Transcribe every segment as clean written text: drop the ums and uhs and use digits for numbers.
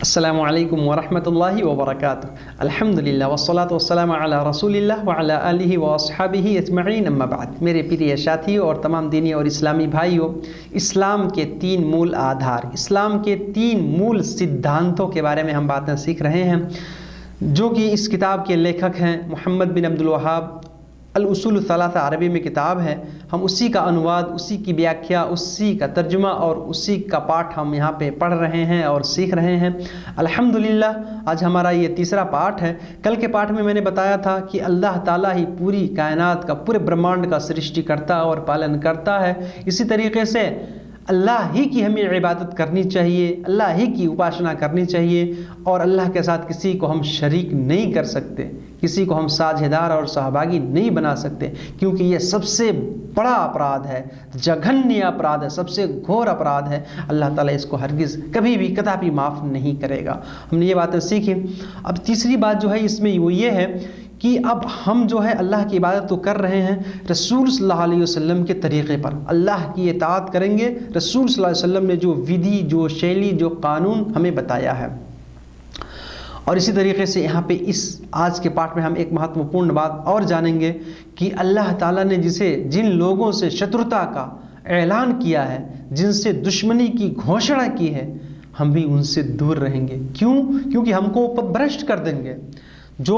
अस्सलामु अलैकुम वरहमतुल्लाहि वबरकातुहू। अल्हम्दुलिल्लाह वस्सलातु वस्सलामु अला रसूलिल्लाह व अला आलिहि व अस्हाबिहि अजमईन, अम्मा बाद। मेरे प्रिय साथियों और तमाम दीनी और इस्लामी भाइयों, इस्लाम के 3 मूल आधार, इस्लाम के 3 मूल सिद्धांतों के बारे में हम बातें सीख रहे हैं, जो कि इस किताब के लेखक हैं मोहम्मद बिन अब्दुल वहाब। अल उसूल सलासा अरबी में किताब है। हम उसी का अनुवाद, उसी की व्याख्या, उसी का तर्जुमा और उसी का पाठ हम यहाँ पे पढ़ रहे हैं और सीख रहे हैं। अल्हम्दुलिल्लाह आज हमारा ये तीसरा पाठ है। कल के पाठ में मैंने बताया था कि अल्लाह ताला ही पूरी कायनात का, पूरे ब्रह्मांड का सृष्टिकर्ता और पालन करता है। इसी तरीके से अल्लाह ही की हमें इबादत करनी चाहिए, अल्लाह ही की उपासना करनी चाहिए और अल्लाह के साथ किसी को हम शरीक नहीं कर सकते, किसी को हम साझेदार और सहभागी नहीं बना सकते, क्योंकि ये सबसे बड़ा अपराध है, जघन्य अपराध है, सबसे घोर अपराध है। अल्लाह ताला इसको हरगिज़ कभी भी कदापि माफ़ नहीं करेगा। हमने ये बातें सीखी। अब तीसरी बात जो है इसमें वो ये है कि अब हम जो है अल्लाह की इबादत तो कर रहे हैं रसूल सल्लल्लाहु अलैहि वसल्लम के तरीक़े पर, अल्लाह की इताअत करेंगे। रसूल सल्लल्लाहु अलैहि वसल्लम ने जो विधि, जो शैली, जो कानून हमें बताया है। और इसी तरीके से यहाँ पे इस आज के पाठ में हम एक महत्वपूर्ण बात और जानेंगे कि अल्लाह ताला ने जिन लोगों से शत्रुता का ऐलान किया है, जिनसे दुश्मनी की घोषणा की है, हम भी उनसे दूर रहेंगे। क्यों? क्योंकि हमको पथभ्रष्ट कर देंगे। जो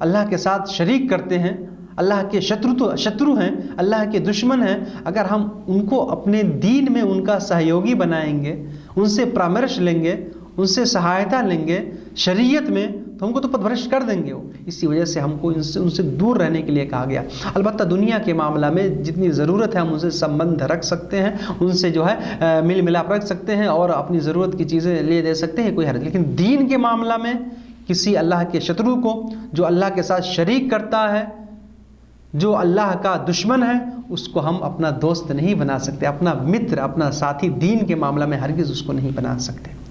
अल्लाह के साथ शरीक करते हैं, अल्लाह के शत्रु हैं, अल्लाह के दुश्मन हैं, अगर हम उनको अपने दीन में उनका सहयोगी बनाएंगे, उनसे परामर्श लेंगे, उनसे सहायता लेंगे शरीयत में, तो हमको तो पथभ्रष्ट कर देंगे वो। इसी वजह से हमको उनसे दूर रहने के लिए कहा गया। अलबत्ता दुनिया के मामला में जितनी ज़रूरत है हम उनसे संबंध रख सकते हैं, उनसे जो है मिल मिलाप रख सकते हैं और अपनी ज़रूरत की चीज़ें ले दे सकते हैं, कोई हर्ज। लेकिन दीन के मामला में किसी अल्लाह के शत्रु को, जो अल्लाह के साथ शरीक करता है, जो अल्लाह का दुश्मन है, उसको हम अपना दोस्त नहीं बना सकते, अपना मित्र, अपना साथी दीन के मामला में हरगिज़ उसको नहीं बना सकते।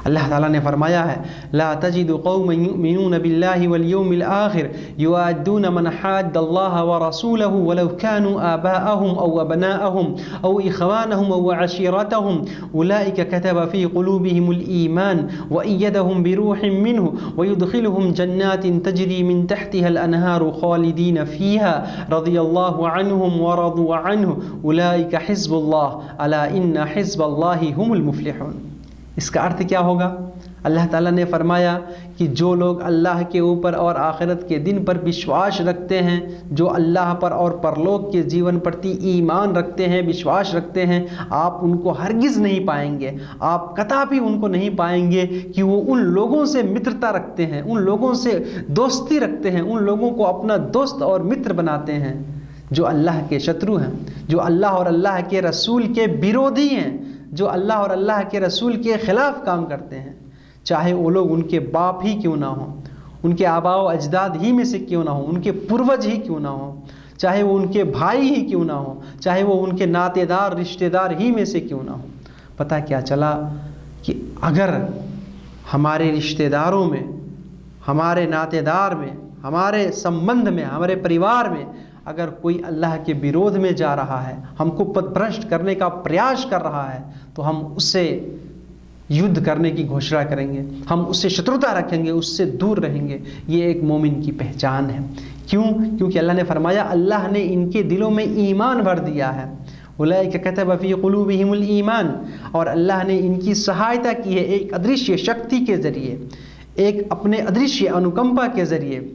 अल्लाह ताला ने फरमाया है, ला तजिदु कौमन युमिनून बिल्लाहि वल यौमिल आखिर युआद्दून मन हाद्दल्लाह व रसूलहु वलौ कानू आबाअहुम औ अबनाअहुम औ इख्वानहुम औ अशीरतहुम उलाइका कतब फी क़ुलूबिहिमुल ईमान व अय्यदहुम बिरूहिम मिन्हु व युदखिलुहुम जन्नातिन तजरी मिन तहतिहल अनहारु खालिदीन फीहा रज़ियल्लाहु अन्हुम व रज़ू अन्हु उलाइका हिज़्बुल्लाह अला इन्ना हिज़्बल्लाहि हुमुल मुफ़्लिहून। इसका अर्थ क्या होगा? अल्लाह ताला ने फरमाया कि जो लोग अल्लाह के ऊपर और आखिरत के दिन पर विश्वास रखते हैं, जो अल्लाह पर और परलोक के जीवन प्रति ईमान रखते हैं, विश्वास रखते हैं, आप उनको हरगिज़ नहीं पाएंगे, आप कदापि उनको नहीं पाएंगे कि वो उन लोगों से मित्रता रखते हैं, उन लोगों से दोस्ती रखते हैं, उन लोगों को अपना दोस्त और मित्र बनाते हैं जो अल्लाह के शत्रु हैं, जो अल्लाह और अल्लाह के रसूल के विरोधी हैं, जो अल्लाह और अल्लाह के रसूल के ख़िलाफ़ काम करते हैं, चाहे वो लोग उनके बाप ही क्यों ना हों, उनके आबाओ अजदाद ही में से क्यों ना हों, उनके पूर्वज ही क्यों ना हों, चाहे वो उनके भाई ही क्यों ना हों, चाहे वो उनके नातेदार रिश्तेदार ही में से क्यों ना हों। पता क्या चला कि अगर हमारे रिश्तेदारों में, हमारे नातेदार में, हमारे संबंध में, हमारे परिवार में अगर कोई अल्लाह के विरोध में जा रहा है, हमको पथभ्रष्ट करने का प्रयास कर रहा है, तो हम उससे युद्ध करने की घोषणा करेंगे, हम उससे शत्रुता रखेंगे, उससे दूर रहेंगे। ये एक मोमिन की पहचान है। क्यों? क्योंकि अल्लाह ने फरमाया, अल्लाह ने इनके दिलों में ईमान भर दिया है। उलाइका कतब फी क़ुलूबिहिमुल ईमान, और अल्लाह ने इनकी सहायता की है एक अदृश्य शक्ति के ज़रिए, एक अपने अदृश्य अनुकंपा के ज़रिए।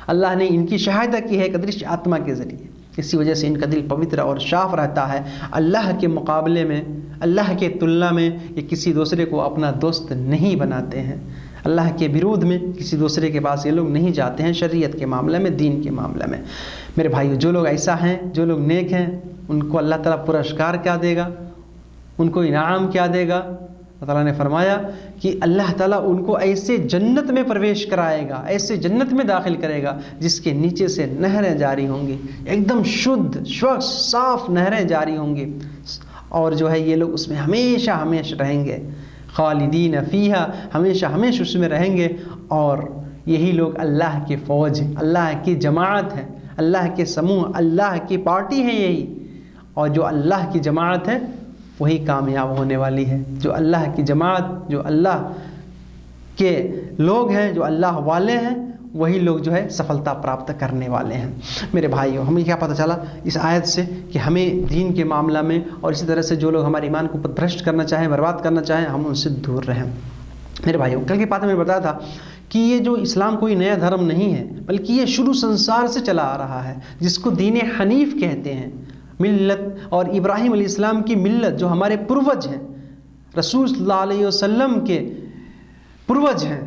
अल्लाह ने इनकी सहायता की है एक अदृश्य आत्मा के ज़रिए। इसी वजह से इनका दिल पवित्र और साफ रहता है। अल्लाह के मुकाबले में, अल्लाह के तुलना में ये किसी दूसरे को अपना दोस्त नहीं बनाते हैं। अल्लाह के विरोध में किसी दूसरे के पास ये लोग नहीं जाते हैं, शरीयत के मामले में, दीन के मामले में। मेरे भाइयों, जो लोग ऐसा हैं, जो लोग नेक हैं, उनको अल्लाह ताला पुरस्कार क्या देगा, उनको इनाम क्या देगा? अल्लाह ताला ने फरमाया कि अल्लाह ताला उनको ऐसे जन्नत में प्रवेश कराएगा, ऐसे जन्नत में दाखिल करेगा जिसके नीचे से नहरें जारी होंगी, एकदम शुद्ध, स्वच्छ, साफ नहरें जारी होंगी, और जो है ये लोग उसमें हमेशा हमेशा रहेंगे। खालिदीन फ़ीहा, हमेशा हमेशा उसमें रहेंगे। और यही लोग अल्लाह के फ़ौज, अल्लाह की जमात हैं, अल्लाह के समूह, अल्लाह की पार्टी है यही। और जो अल्लाह की जमात है वही कामयाब होने वाली है। जो अल्लाह की जमात, जो अल्लाह के लोग हैं, जो अल्लाह वाले हैं, वही लोग जो है सफलता प्राप्त करने वाले हैं। मेरे भाइयों, हमें क्या पता चला इस आयत से कि हमें दीन के मामला में और इसी तरह से जो लोग हमारे ईमान को भ्रष्ट करना चाहें, बर्बाद करना चाहें, हम उनसे दूर रहें। मेरे भाइयों, कल के बात में बताया था कि ये जो इस्लाम कोई नया धर्म नहीं है, बल्कि ये शुरू संसार से चला आ रहा है, जिसको दीन हनीफ कहते हैं। मिल्लत और इब्राहिम अलैहिस्सलाम की मिल्लत, जो हमारे पूर्वज हैं, रसूल सल्लल्लाहु अलैहि वसल्लम के पूर्वज हैं,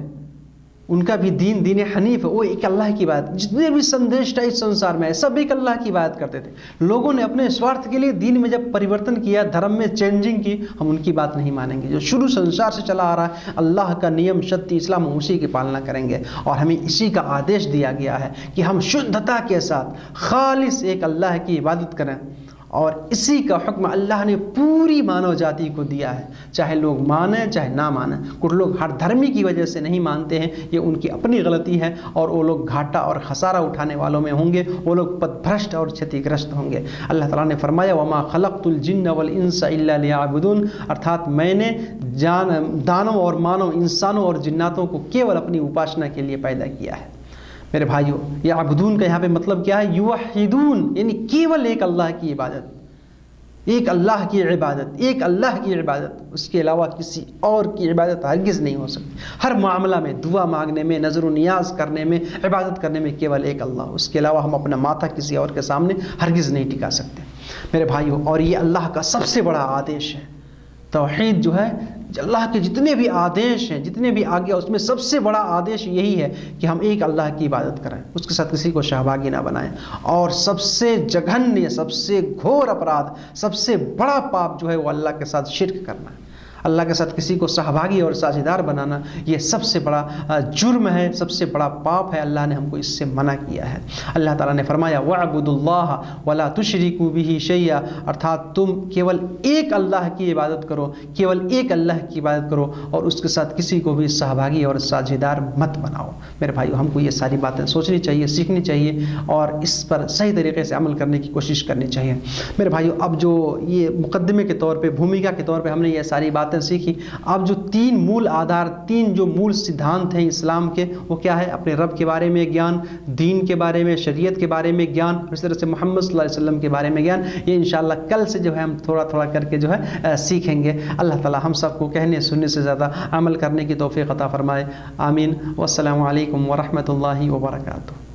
उनका भी दीन दीन हनीफ है। वो एक अल्लाह की बात, जितने भी संदेश इस संसार में है सब एक अल्लाह की बात करते थे। लोगों ने अपने स्वार्थ के लिए दीन में जब परिवर्तन किया, धर्म में चेंजिंग की, हम उनकी बात नहीं मानेंगे। जो शुरू संसार से चला आ रहा है अल्लाह का नियम शक्ति इस्लाम, हम उसी की पालना करेंगे। और हमें इसी का आदेश दिया गया है कि हम शुद्धता के साथ खालिस एक अल्लाह की इबादत करें, और इसी का हुक्म अल्लाह ने पूरी मानव जाति को दिया है, चाहे लोग माने चाहे ना माने। कुछ लोग हर धर्मी की वजह से नहीं मानते हैं, ये उनकी अपनी गलती है, और वो लोग घाटा और खसारा उठाने वालों में होंगे, वो लोग पथभ्रष्ट और क्षतिग्रस्त होंगे। अल्लाह ताला ने फरमाया वमा खलक़तुल जिन्न वल इंसा इल्ला लियअबुदून, अर्थात मैंने दानव और मानव, इंसानों और जिन्नातों को केवल अपनी उपासना के लिए पैदा किया है। मेरे भाइयों, यह अबदून का यहाँ पे मतलब क्या है? युवहिदून, यानी केवल एक अल्लाह की इबादत, एक अल्लाह की इबादत, एक अल्लाह की इबादत, उसके अलावा किसी और की इबादत हरगिज़ नहीं हो सकती। हर मामला में, दुआ मांगने में, नज़र नियाज करने में, इबादत करने में केवल एक अल्लाह, उसके अलावा हम अपना माथा किसी और के सामने हरगिज़ नहीं टिका सकते। मेरे भाइयों, और ये अल्लाह का सबसे बड़ा आदेश है। तौहीद जो है, अल्लाह के जितने भी आदेश हैं, जितने भी आज्ञा, उसमें सबसे बड़ा आदेश यही है कि हम एक अल्लाह की इबादत करें, उसके साथ किसी को सहभागी ना बनाएं। और सबसे जघन्य, सबसे घोर अपराध, सबसे बड़ा पाप जो है वो अल्लाह के साथ शिर्क करना है। अल्लाह के साथ किसी को सहभागी और साझेदार बनाना, ये सबसे बड़ा जुर्म है, सबसे बड़ा पाप है। अल्लाह ने हमको इससे मना किया है। अल्लाह ताला ने फरमाया वअबुदुल्लाह वला तुशरिकू बिही शैया, अर्थात तुम केवल एक अल्लाह की इबादत करो, केवल एक अल्लाह की इबादत करो, और उसके साथ किसी को भी सहभागी और साझेदार मत बनाओ। मेरे भाइयों, हमको ये सारी बातें सोचनी चाहिए, सीखनी चाहिए, और इस पर सही तरीके से अमल करने की कोशिश करनी चाहिए। मेरे भाइयों, अब जो ये मुकदमे के तौर पर, भूमिका के तौर पर हमने ये सारी बातें सीखी, अब जो तीन मूल आधार, तीन जो मूल सिद्धांत हैं इस्लाम के, वो क्या है? अपने रब के बारे में ज्ञान, दीन के बारे में, शरीयत के बारे में ज्ञान, इस तरह से मोहम्मद सल्लल्लाहु अलैहि वसल्लम के बारे में ज्ञान। ये इंशाअल्लाह कल से जो है हम थोड़ा थोड़ा करके जो है सीखेंगे। अल्लाह ताला हम सबको कहने सुनने से ज़्यादा अमल करने की तौफीक अता फरमाए। आमीन। वस्सलामु अलैकुम व रहमतुल्लाहि व बरकातुहू।